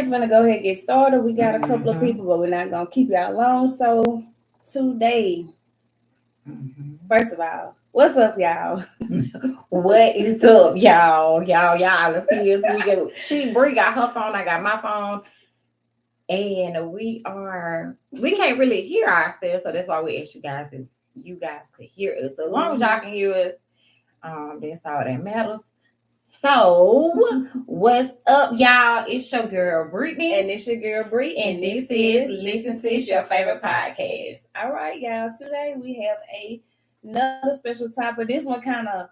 just gonna go ahead and get started. We got a couple of people, but we're not gonna keep y'all long. So today, first of all, what's up, y'all? What is up, y'all? Y'all see us. She Bree got her phone, I got my phone, and we can't really hear ourselves, so that's why we asked you guys if you guys could hear us. So as long as y'all can hear us, that's all that matters. So, what's up, y'all? It's your girl Brittany, And it's your girl Bree, and this is Listen Sis, your favorite podcast. All right, y'all. Today we have another special topic. This one kind of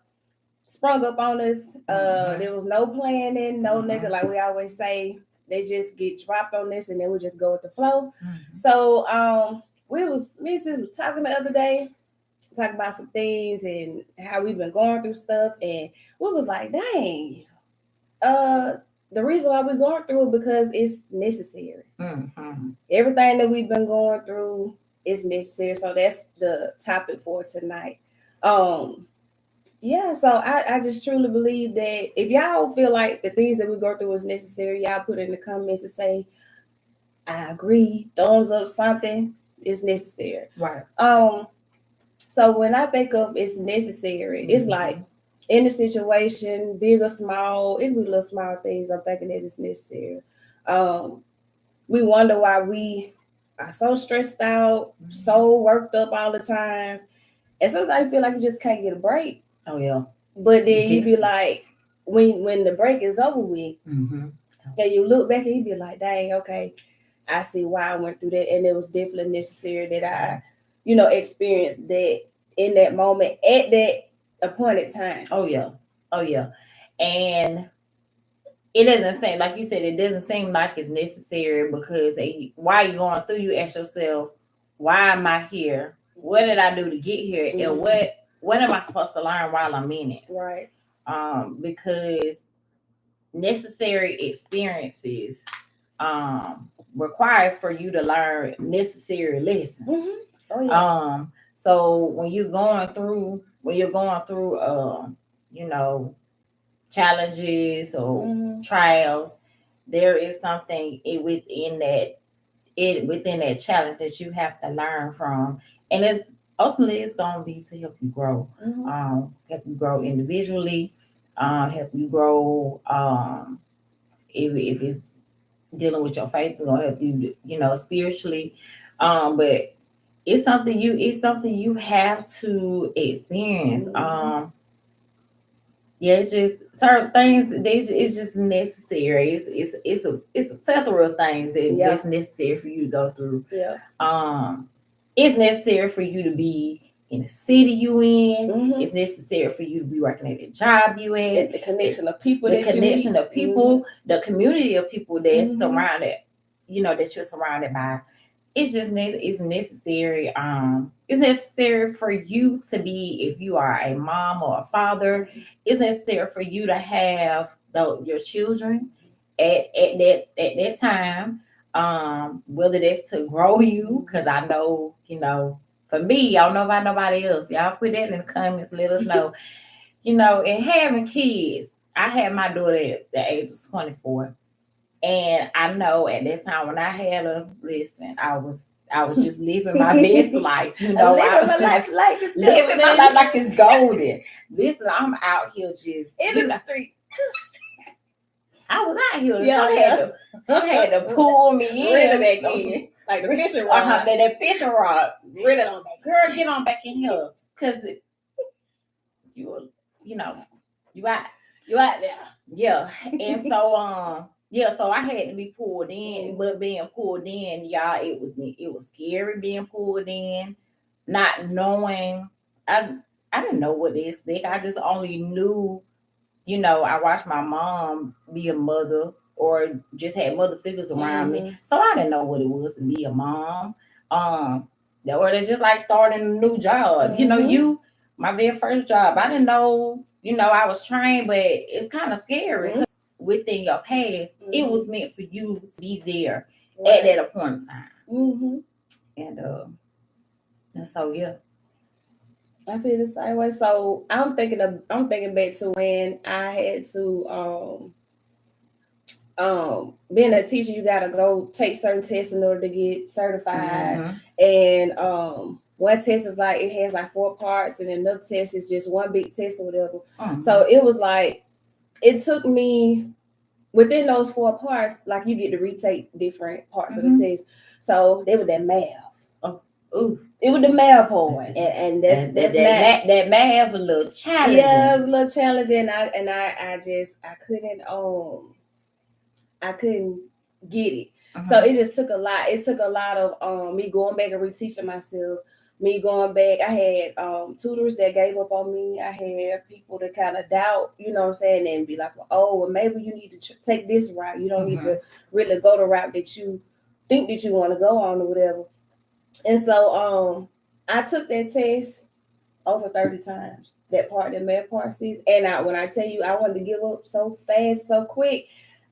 sprung up on us. There was no planning, no nigga, like we always say. They just get dropped on this, and then we just go with the flow. So, me and sis were talking the other day, talking about some things and how we've been going through stuff, and we was like, dang, the reason why we're going through it because it's necessary. Everything that we've been going through is necessary. So that's the topic for tonight. Yeah, so I just truly believe that if y'all feel like the things that we go through is necessary, y'all put in the comments and say, I agree, thumbs up, something is necessary. Right. So when I think of it's necessary, it's like in the situation, big or small, it be little small things. I'm thinking that it's necessary. We wonder why we are so stressed out, so worked up all the time, and sometimes you feel like you just can't get a break. Oh yeah. But then you be like, when the break is over with, then you look back and you be like, dang, okay, I see why I went through that, and it was definitely necessary that I, experienced that in that moment at that appointed time. Oh yeah. And it doesn't seem, like you said, it doesn't seem like it's necessary because while you're going through, you ask yourself, why am I here? What did I do to get here? And what am I supposed to learn while I'm in it? Right. Because necessary experiences require for you to learn necessary lessons. Oh yeah. So when you're going through challenges or trials, there is something within that challenge that you have to learn from, and it's going to be to help you grow, help you grow individually, help you grow. If it's dealing with your faith, it's going to help you, spiritually. But it's something you have to experience. Yeah, it's just certain things. It's just necessary. It's a plethora of things that's necessary for you to go through. Yeah. It's necessary for you to be in the city you in. It's necessary for you to be working at the job you in. The connection of people, the community of people that's surrounded, that you're surrounded by. It's just it's necessary. It's necessary for you to be, if you are a mom or a father, it's necessary for you to have your children at that time. Whether that's to grow you, because I know, for me, I don't know about nobody else. Y'all put that in the comments, let us know. And having kids, I had my daughter at the age of 24. And I know at that time when I had her, listen, I was just living my best life. Living my life like it's golden. Living my life like it's golden. Listen, I'm out here just in the street. I was out here. Some had to pull me in. Reel it back in. Like the fishing rod. That fishing rod. Reel it on back. Girl, get on back in here. Because you out there. Yeah. And so so I had to be pulled in, but being pulled in, y'all, it was scary being pulled in, not knowing. I didn't know what to expect. I just only knew, I watched my mom be a mother or just had mother figures around me. So I didn't know what it was to be a mom. Or it's just like starting a new job. My very first job, I didn't know, I was trained, but it's kind of scary. Within your past, it was meant for you to be there at that appointed time. And so yeah, I feel the same way. So I'm thinking back to when I had to being a teacher, you gotta go take certain tests in order to get certified. Mm-hmm. And one test is like it has like 4 parts, and another test is just one big test or whatever. Mm-hmm. So it was like it took me within those 4 parts, like you get to retake different parts of the test. So they were that math. Oh, ooh. It was the math part, and that's that math a little challenging. Yeah, it was a little challenging. I couldn't get it. So it just took a lot. It took a lot of me going back and reteaching myself. Me going back, I had tutors that gave up on me. I had people that kind of doubt, you know what I'm saying, and be like, well, maybe you need to take this route. You don't need to really go the route that you think that you want to go on or whatever. And so I took that test over 30 times. That math part, sis. And when I tell you I wanted to give up so fast, so quick,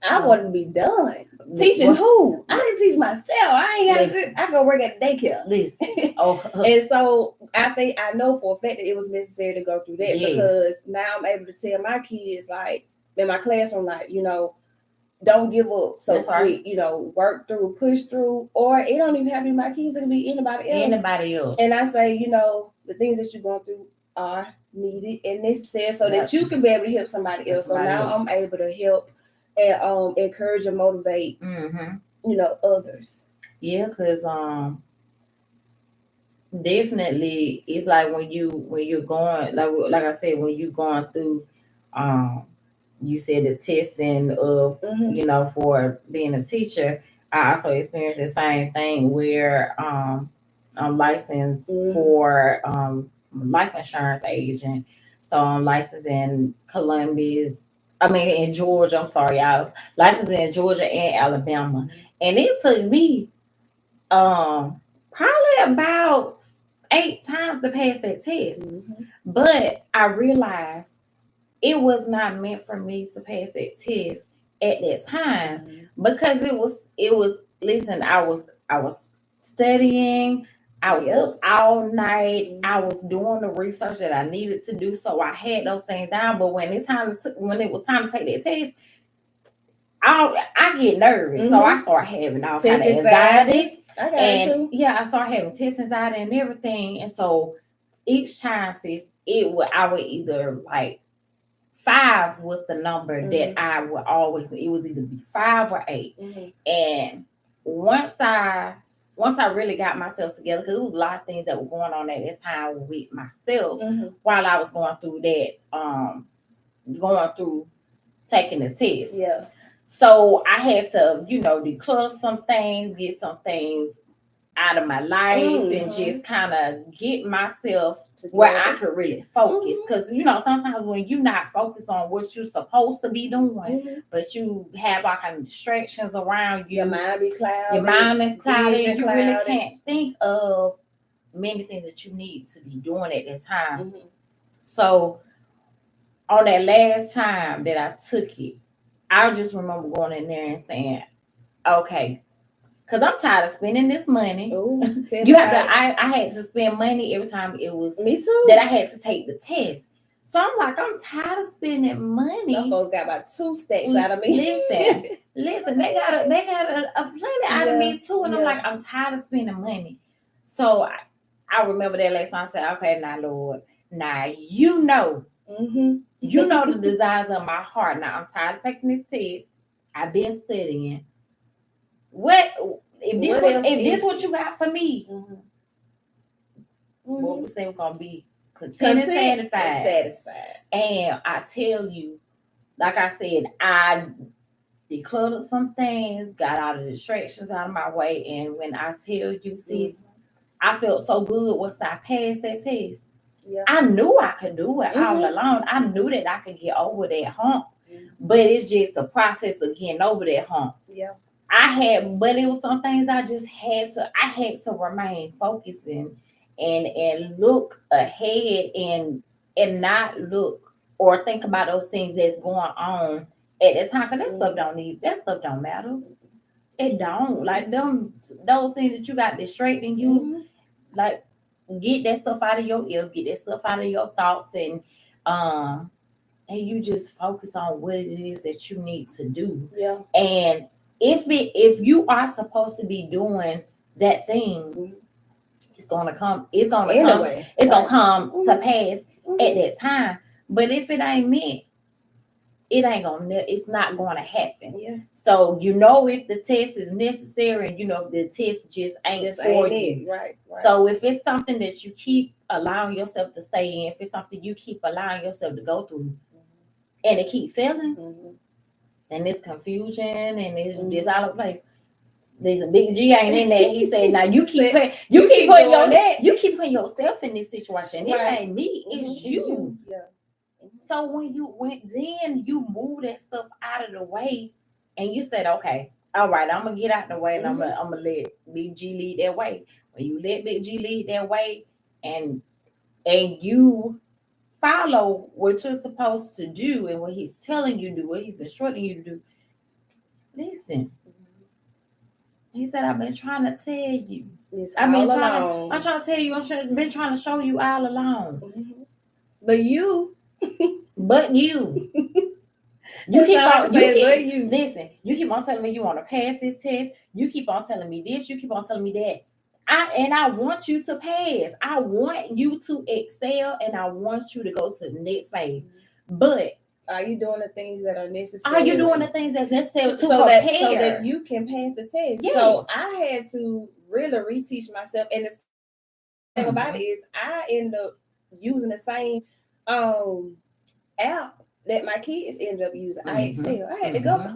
I wanted to be done. Teaching who? I can teach myself. I go work at daycare. Listen. And so I know for a fact that it was necessary to go through that because now I'm able to tell my kids, like in my classroom, like, don't give up so quick. Right. Work through, push through, or it don't even have to be my kids. It can be anybody else. And I say, the things that you're going through are needed and necessary so that you can be able to help somebody else. So now I'm able to help and encourage and motivate, others. Yeah, because definitely it's like when you're going, like I said, when you're going through you said the testing of for being a teacher. I also experienced the same thing where I'm licensed for life insurance agent. So I'm licensed in in Georgia. I'm sorry, I was licensed in Georgia and Alabama, and it took me probably about 8 times to pass that test. But I realized it was not meant for me to pass that test at that time because it was listen, I was studying, I was up all night, I was doing the research that I needed to do, so I had those things down. But when it was time to take that test, I get nervous, so I start having all kind of anxiety. I started having test anxiety and everything. And so each time, sis, I would either like 5 was the number that I would always. It was either be 5 or 8. And once I really got myself together, because there was a lot of things that were going on at that time with myself while I was going through that, going through taking the test. Yeah. So I had to, declutter some things, get some things out of my life, and just kind of get myself where I could really focus. Because, sometimes when you're not focused on what you're supposed to be doing, but you have all kind of distractions around you. Your mind be cloudy. Your mind is cloudy. You really can't think of many things that you need to be doing at that time. So on that last time that I took it, I just remember going in there and saying, okay, because I'm tired of spending this money. You have to. I had to spend money every time it was me too that I had to take the test. So I'm like, I'm tired of spending money. Those folks got about 2 stacks out of me. Listen, they got a plenty out of me too. And I'm like, I'm tired of spending money. So I remember that last time I said, okay, now Lord, now you know the desires of my heart. Now I'm tired of taking this test. I've been studying. If this what you got for me? What we say we're gonna be content and satisfied. And I tell you, like I said, I decluttered some things, got all the distractions out of my way, and when I tell you, sis, I felt so good once I passed that test. Yeah. I knew I could do it all alone. I knew that I could get over that hump, but it's just the process of getting over that hump. Yeah. But it was some things I had to remain focused and look ahead and not look or think about those things that's going on at that time. Because that stuff don't matter. It don't. Like those things that you got distracting you, like get that stuff out of your ear, get that stuff out of your thoughts, and and you just focus on what it is that you need to do. Yeah. And if you are supposed to be doing that thing, it's gonna come. It's gonna come. Anyway, It's gonna right. come to pass Mhm. at that time. But if it ain't meant, it ain't gonna. It's not gonna happen. Yeah. So you know if the test is necessary, and you know if the test just ain't This for ain't you. it. Right. Right. So if it's something that you keep allowing yourself to stay in, if it's something you keep allowing yourself to go through, and it keep failing, then it's confusion and it's just all over the place. There's a big G ain't in there. He said, "Now you keep putting, you keep putting doing that. you keep putting yourself in this situation. Right. It ain't me, it's you." Yeah. So when you went, then you move that stuff out of the way, and you said, "Okay, all right, I'm gonna get out the way, and I'm gonna let Big G lead that way." When you let Big G lead that way, and you follow what you're supposed to do and what he's telling you to do, what he's instructing you to do. Listen, he said, "I've been trying to tell you. I'm trying to tell you. Been trying to show you all along." But you, you keep on. You listen. You keep on telling me you want to pass this test. You keep on telling me this. You keep on telling me that. I want you to pass. I want you to excel, and I want you to go to the next phase. But are you doing the things that are necessary? Are you doing the things that's necessary so that you can pass the test? Yes. So I had to really reteach myself, and the thing about it is I end up using the same app that my kids ended up using. I Excel. I had to go.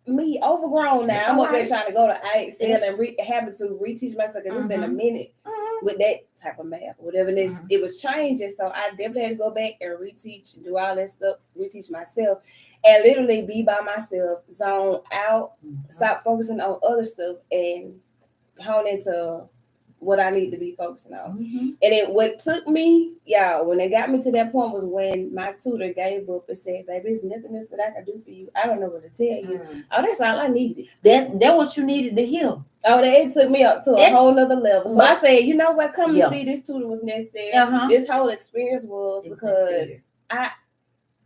Me overgrown now. I'm up there trying to go to I Excel and having to reteach myself because it's been a minute with that type of math, whatever it is. It was changing, so I definitely had to go back and reteach and do all that stuff, reteach myself, and literally be by myself, zone out, stop focusing on other stuff, and hone into what I need to be focusing on. And what took me, y'all, when it got me to that point was when my tutor gave up and said, "Baby, there's nothing else that I can do for you. I don't know what to tell you." Oh, that's all I needed. That what you needed to hear. Oh, it took me up to a whole nother level. So I said, you know what? Come and see, this tutor was necessary. This whole experience was because I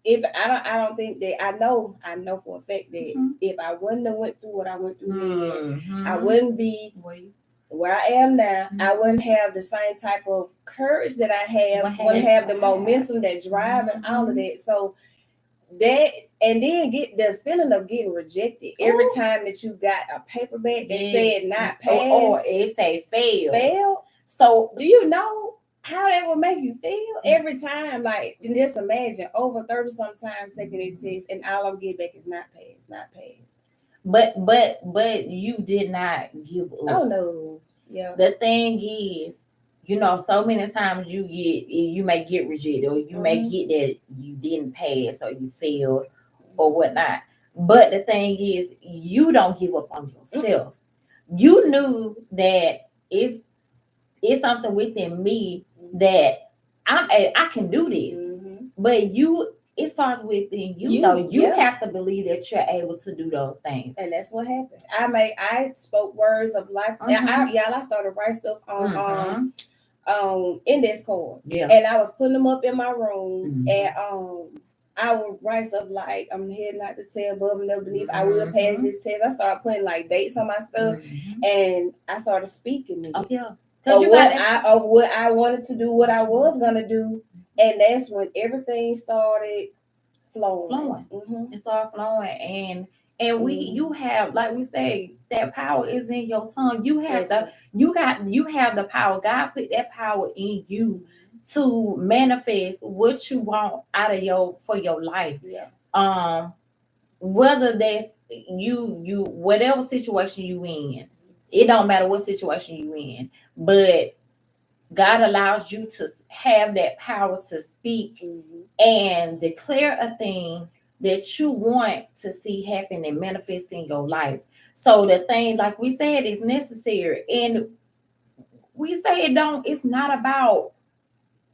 don't think that I know for a fact that if I wouldn't have went through what I went through, I wouldn't be where I am now. I wouldn't have the same type of courage that I have. Wouldn't have the momentum, that drive, and all of that. So that, and then get this feeling of getting rejected every time that you got a paperback that said not passed or it say fail. So do you know how that will make you feel every time? Like, just imagine over 30 sometimes taking a test and all I'm getting back is not passed. But you did not give up. Oh no. Yeah. The thing is, you know, so many times you may get rejected, or you may get that you didn't pass or you failed or whatnot. But the thing is, you don't give up on yourself. You knew that it's something within me that I can do this. But it starts within you, though. You have to believe that you're able to do those things. And that's what happened. I spoke words of life. I started writing stuff on index cards. And I was putting them up in my room. And I would write stuff like, "I'm heading out to say above and never beneath. I will pass this test." I started putting like dates on my stuff, and I started speaking it. Of what I wanted to do, what I was gonna do, and that's when everything started flowing. It started flowing, and you have, like we say, that power is in your tongue. You have you have the power. God put that power in you to manifest what you want out of for your life. Whether that's you whatever situation you in, it don't matter what situation you in, but God allows you to have that power to speak and declare a thing that you want to see happen and manifest in your life. So the thing, like we said, is necessary. And we say it's not about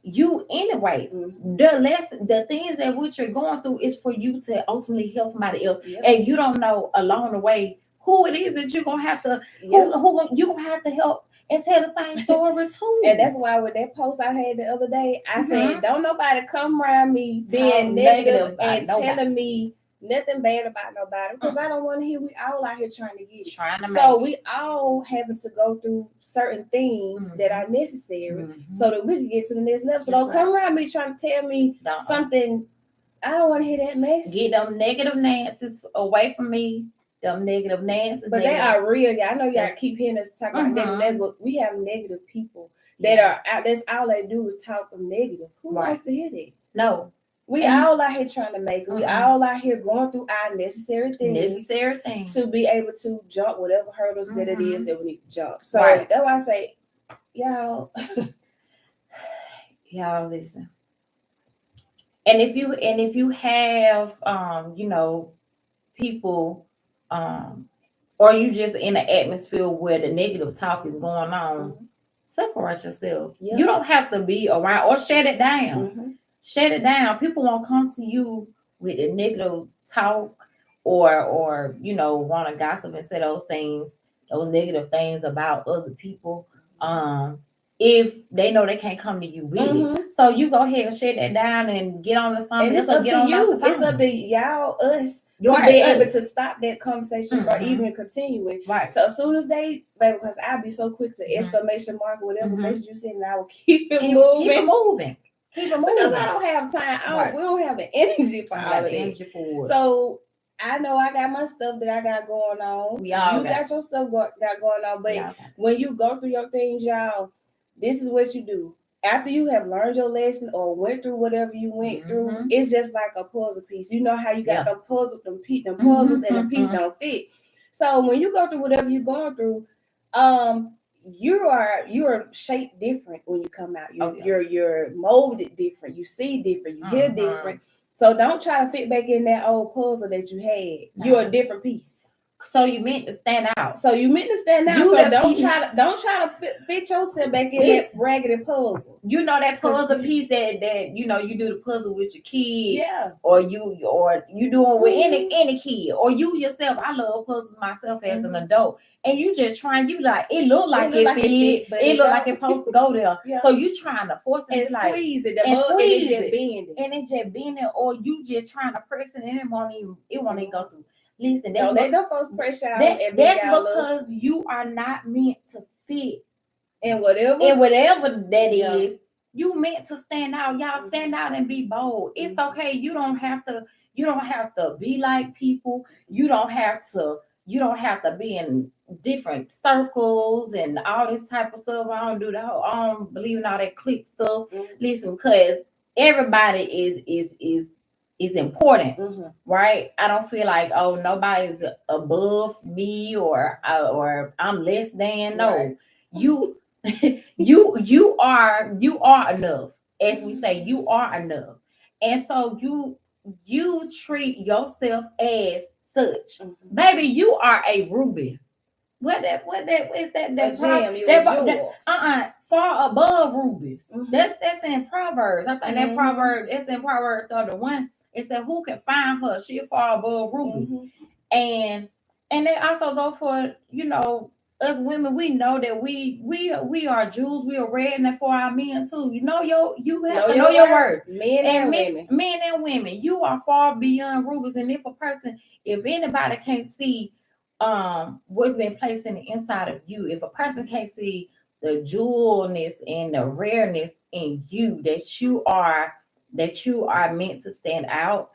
you anyway. The things that what you're going through is for you to ultimately help somebody else. And you don't know along the way who it is that you're gonna have to who you're gonna have to help and tell the same story too. And that's why with that post I had the other day, I said, don't nobody come around me Talk being negative negative about and nobody. telling me nothing bad about nobody, because I don't want to hear. We all out here trying to get it. Trying to So make we all having to go through certain things that are necessary so that we can get to the next level. So That's don't come around me trying to tell me something. I don't want to hear that mess. Get them negative Nancy's away from me. Them negative Nancy's. But they are real. Yeah, I know y'all keep hearing us talk about negative, but we have negative people that are out. That's all they do is talk negative. Who wants to hear that? No. We all out here trying to make it. We all out here going through our necessary things to be able to jump whatever hurdles that it is that we need to jump. So that's why I say, y'all, y'all listen. And if you have you know, people or you just in an atmosphere where the negative talk is going on, separate yourself. You don't have to be around or shut it down. Shut it down. People won't come to you with the negative talk or you know, want to gossip and say those negative things about other people. If they know they can't come to you with it. So you go ahead and shut that down and get on to something. And it's up to you. It's up to y'all, us, to be able to stop that conversation or even continuing. Right. So as soon as they, baby, because I'll be so quick to exclamation mark, whatever message you send, and I will keep it moving. Keep it moving. Because I don't have time. We don't have the energy for all of that. So I know I got my stuff that I got going on. You got your stuff got going on. But when you go through your things, y'all, this is what you do. After you have learned your lesson or went through whatever you went through, it's just like a puzzle piece. You know how you got them puzzles and the piece don't fit. So when you go through whatever you're going through, you are shaped different when you come out. You're molded different. You see different. You hear different. So don't try to fit back in that old puzzle that you had. You're a different piece. So you meant to stand out. So don't try to fit yourself back in that raggedy puzzle. You know that puzzle piece that you know you do the puzzle with your kids, or you doing with any kid, or you yourself. I love puzzles myself as an adult, and you just trying. You like it look like it fit, but it look like it's supposed to go there. So you trying to force it and like squeeze it, and it's just bending, or you just trying to press it, and it won't even go through. Listen, don't let no folks pressure out. That's because you are not meant to fit in whatever that is. You meant to stand out. Y'all stand out and be bold. It's okay. You don't have to be like people. You don't have to be in different circles and all this type of stuff. I don't believe in all that clique stuff. Listen, because everybody is important, right? I don't feel like nobody's above me or I'm less than. No, you you are enough. As we say, you are enough, and so you treat yourself as such. Baby, you are a ruby. What that is that far above rubies. That's in Proverbs. I think that proverb that's in Proverbs 31. It said, who can find her? She far above rubies. And they also go for, you know, us women. We know that we are Jews. We are red, and for our men too. You have to know your word. Men and women. You are far beyond rubies. And if anybody can't see what's been placed in the inside of you, if a person can't see the jewelness and the rareness in you, that you are meant to stand out,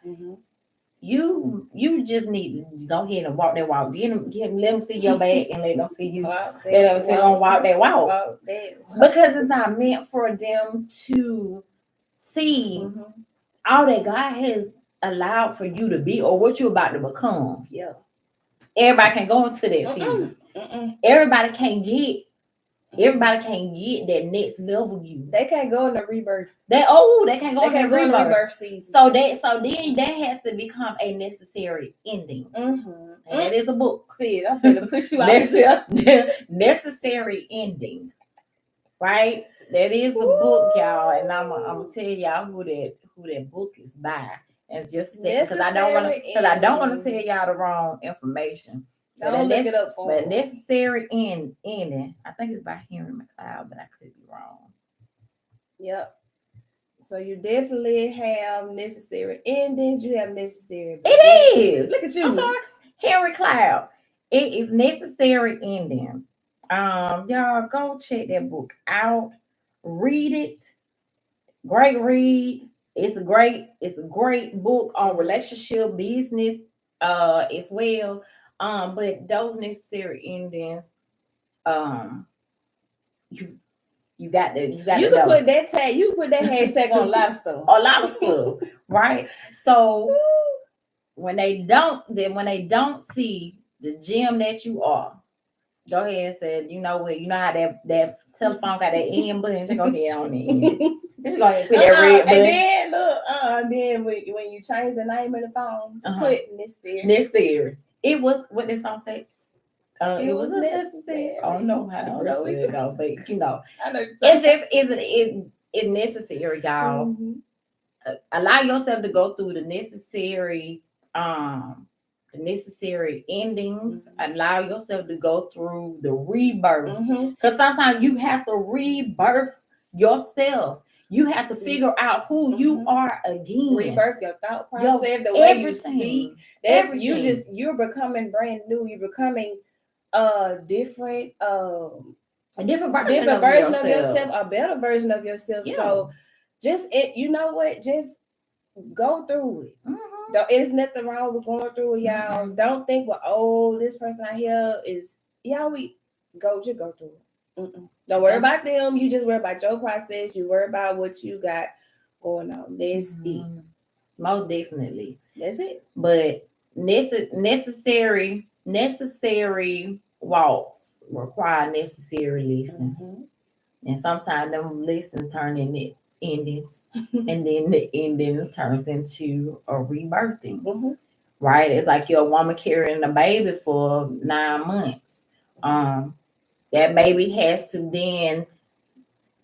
you just need to go ahead and walk that walk. Let them see your back and let them see you. Let them see them walk that walk. Because it's not meant for them to see all that God has allowed for you to be or what you're about to become. Yeah. Everybody can go into that season. Everybody can't get that next level you. They can't go in the rebirth. They can't go in the rebirth season. So then that has to become a necessary ending. And that is a book. See, I'm gonna push you out there. Necessary ending. Right? That is a book, y'all. And I'm gonna tell y'all who that book is by. And just because I don't want to tell y'all the wrong information. Don't look it up for But me. Necessary Ending. I think it's by Henry McLeod, but I could be wrong. Yep. So you definitely have necessary endings. You have necessary. It is. Look at you. I'm sorry, Henry Cloud. It is Necessary Endings. Y'all go check that book out. Read it. Great read. It's a great book on relationship, business, as well. But those necessary endings, um, you you can put that tag. You put that hashtag on a lot of stuff. A lot of stuff, right? So when they don't see the gem that you are, go ahead and say, you know what, you know how that telephone got that end button, just go ahead on the end. Just go ahead and put that red button. And then look, then when you change the name of the phone, put necessary. Necessary. It was what this song say. It was necessary. I don't know how the rest of it go, but you know, I know it just isn't. It's necessary, y'all. Mm-hmm. Allow yourself to go through the necessary endings. Mm-hmm. Allow yourself to go through the rebirth, Mm-hmm. because sometimes you have to rebirth yourself. You have to figure out who you are again. Rebirth your thought process, the way you speak. That's everything. You're becoming brand new. You're becoming different a different version of yourself, a better version of yourself. Yeah. So just you know what? Just go through it. Mm-hmm. There's nothing wrong with going through it, y'all. Mm-hmm. Don't think, well, oh, this person out here is just go through it. Mm-mm. Don't worry about them. You just worry about your process. You worry about what you got going on. That's it. Most definitely. That's it. But necessary walks require necessary lessons. And sometimes them lessons turn into endings. And then the ending turns into a rebirthing. Right? It's like you're a woman carrying a baby for 9 months. That baby has to then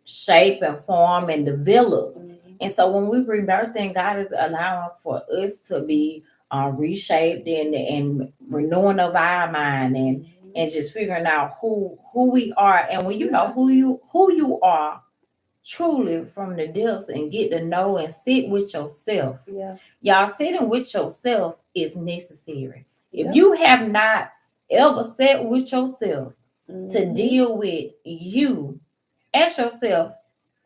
shape and form and develop. And so when we rebirthing, God is allowing for us to be reshaped and renewing of our mind and just figuring out who we are. And when you know who you are truly from the depths and get to know and sit with yourself. Y'all, sitting with yourself is necessary. If you have not ever sat with yourself to deal with you, ask yourself,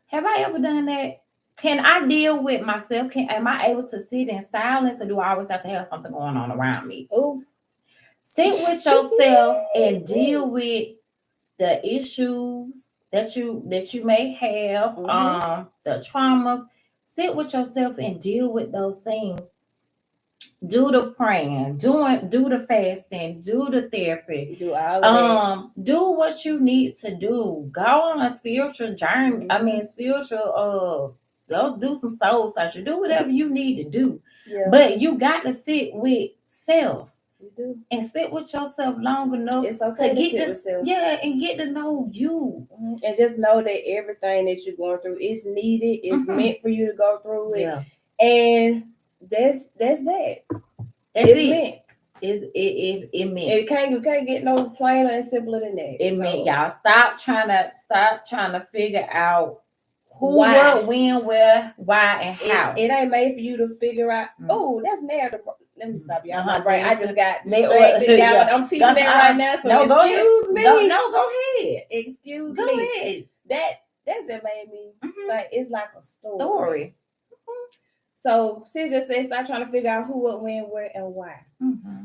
have I ever done that? Can I deal with myself? Am I able to sit in silence, or do I always have to have something going on around me? Sit with yourself and deal with the issues that you may have, the traumas. Sit with yourself and deal with those things. Do the praying, do the fasting, do the therapy, do all of that. Do what you need to do. Go on a spiritual journey. I mean, spiritual. Go do some soul searching. Do whatever you need to do. But you got to sit with self. You do. And sit with yourself long enough. It's okay to sit with self. Yeah, and get to know you. And just know that everything that you're going through is needed. It's meant for you to go through it. And that's that. It's meant. It meant. You can't get no plainer and simpler than that. It meant, y'all. Stop trying to figure out who, what, when, where, why, and how. It ain't made for you to figure out. Oh, that's narrative. Let me stop y'all. Right, I just got distracted. I'm teaching that right now. So excuse me. No, go ahead. Excuse me. Go ahead. That just made me like it's like a story. So sis just said, stop trying to figure out who, what, when, where, and why.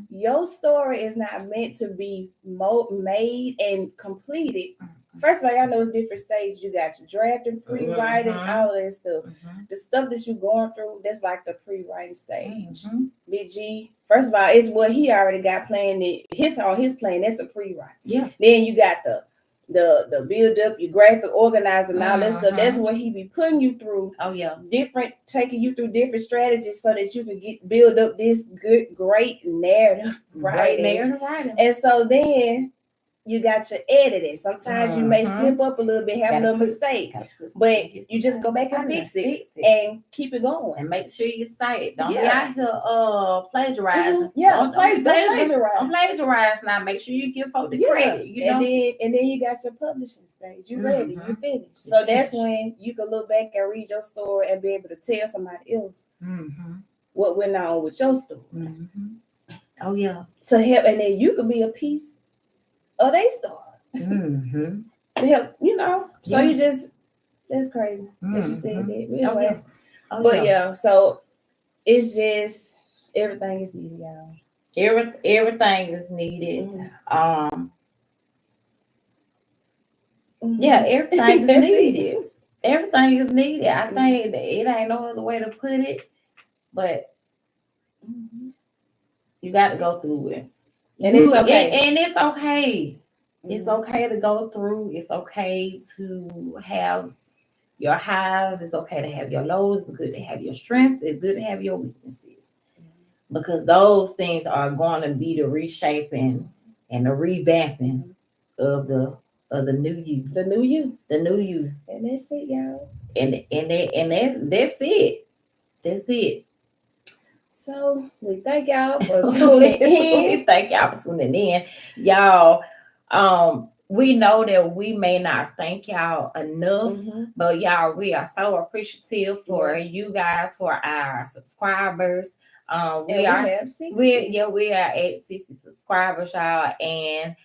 Your story is not meant to be made and completed. First of all, y'all know it's different stages. You got your drafting, pre-writing, all of that stuff. The stuff that you're going through, that's like the pre-writing stage. Big G, first of all, it's what he already got planned. His plan, that's a pre-write. Then you got the build up, your graphic organizer, and all that stuff. That's what he be putting you through. Taking you through different strategies so that you can build up this great narrative writing. Great narrative writing. And so then you got your editing. Sometimes you may slip up a little bit, have a little mistake, but you just go back and fix it and keep it going. And make sure you say it. Don't be out here plagiarizing. Yeah, don't plagiarize. Don't plagiarize now. Make sure you give folks the credit. You know? And then you got your publishing stage. You ready, you finished. So that's when you can look back and read your story and be able to tell somebody else what went on with your story. Oh yeah. So help, and then you could be a piece of their story. To help, you know. So you just, that's crazy that you said that. But yeah, so it's just everything is needed, y'all. Everything is needed. Yeah, everything is needed. Everything is needed. I think it ain't no other way to put it, but you got to go through it. And it's okay. And it's okay. It's okay to go through. It's okay to have your highs. It's okay to have your lows. It's good to have your strengths. It's good to have your weaknesses. Because those things are going to be the reshaping and the revamping of the new you. The new you. The new you. And that's it, y'all. And that's it. That's it. So we thank y'all for tuning in. We thank y'all for tuning in. Y'all, we know that we may not thank y'all enough, but y'all, we are so appreciative for you guys, for our subscribers. We are at 60 subscribers, y'all, and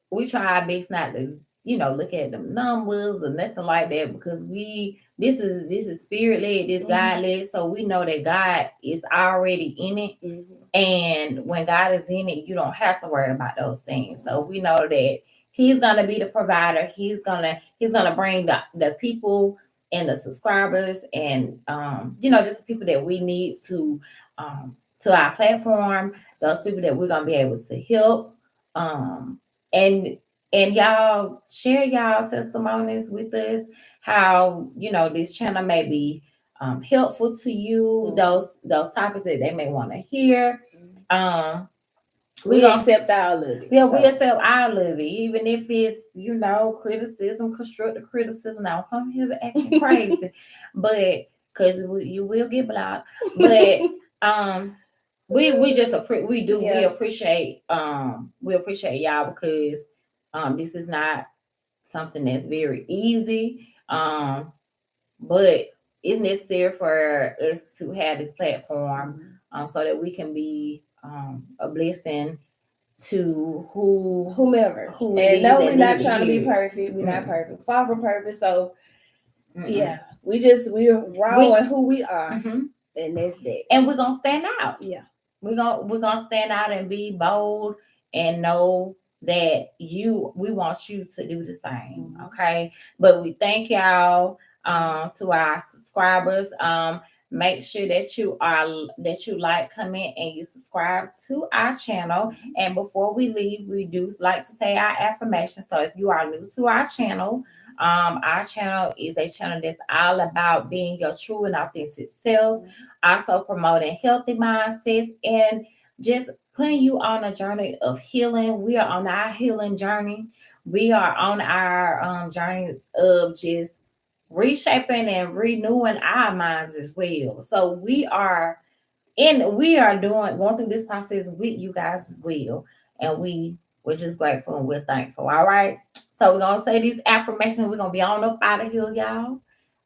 we try our best not to, look at them numbers or nothing like that, because this is spirit led, this God led, so we know that God is already in it, and when God is in it, you don't have to worry about those things. So we know that He's gonna be the provider. He's gonna bring the people and the subscribers and just the people that we need to our platform. Those people that we're gonna be able to help. And y'all share y'all testimonies with us, how this channel may be helpful to you, those topics that they may want to hear. We accept all of it. Yeah, we accept all of it, even if it's criticism, constructive criticism. Now come here acting crazy, but because you will get blocked. But we appreciate y'all, because this is not something that's very easy, but it's necessary for us to have this platform so that we can be a blessing to whomever. And no, we're not trying to be perfect. We're not perfect, far from perfect. So yeah, we're raw in who we are, and that's that. And we're gonna stand out. Yeah, we're gonna stand out and be bold and know that we want you to do the same. Okay, but we thank y'all to our subscribers. Make sure that you like, comment, and you subscribe to our channel. And before we leave, we do like to say our affirmation. So if you are new to our channel is a channel that's all about being your true and authentic self, also promoting healthy mindsets and just putting you on a journey of healing. We are on our healing journey. We are on our journey of just reshaping and renewing our minds as well. So we are going through this process with you guys as well, and we're just grateful and we're thankful. All right, so we're gonna say these affirmations. We're gonna be on up out of here, y'all.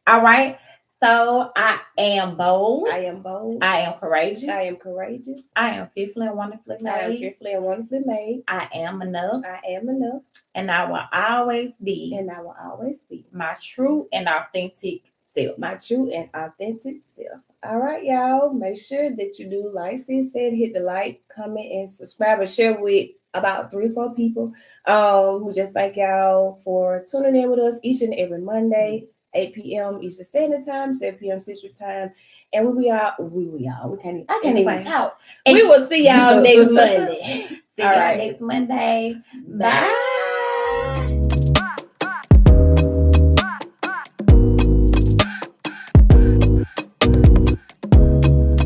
All right. So I am bold. I am bold. I am courageous. I am courageous. I am fearfully and wonderfully made. I am fearfully and wonderfully made. I am enough. I am enough. And I will always be. And I will always be. My true and authentic self. My true and authentic self. All right, y'all. Make sure that you do, like sis said, hit the like, comment, and subscribe, and share with about 3 or 4 people. We just thank y'all for tuning in with us each and every Monday. 8 p.m. Eastern Standard Time, 7 p.m. Central Time. And I can't even talk. We will see y'all next Monday. See y'all next Monday. Bye.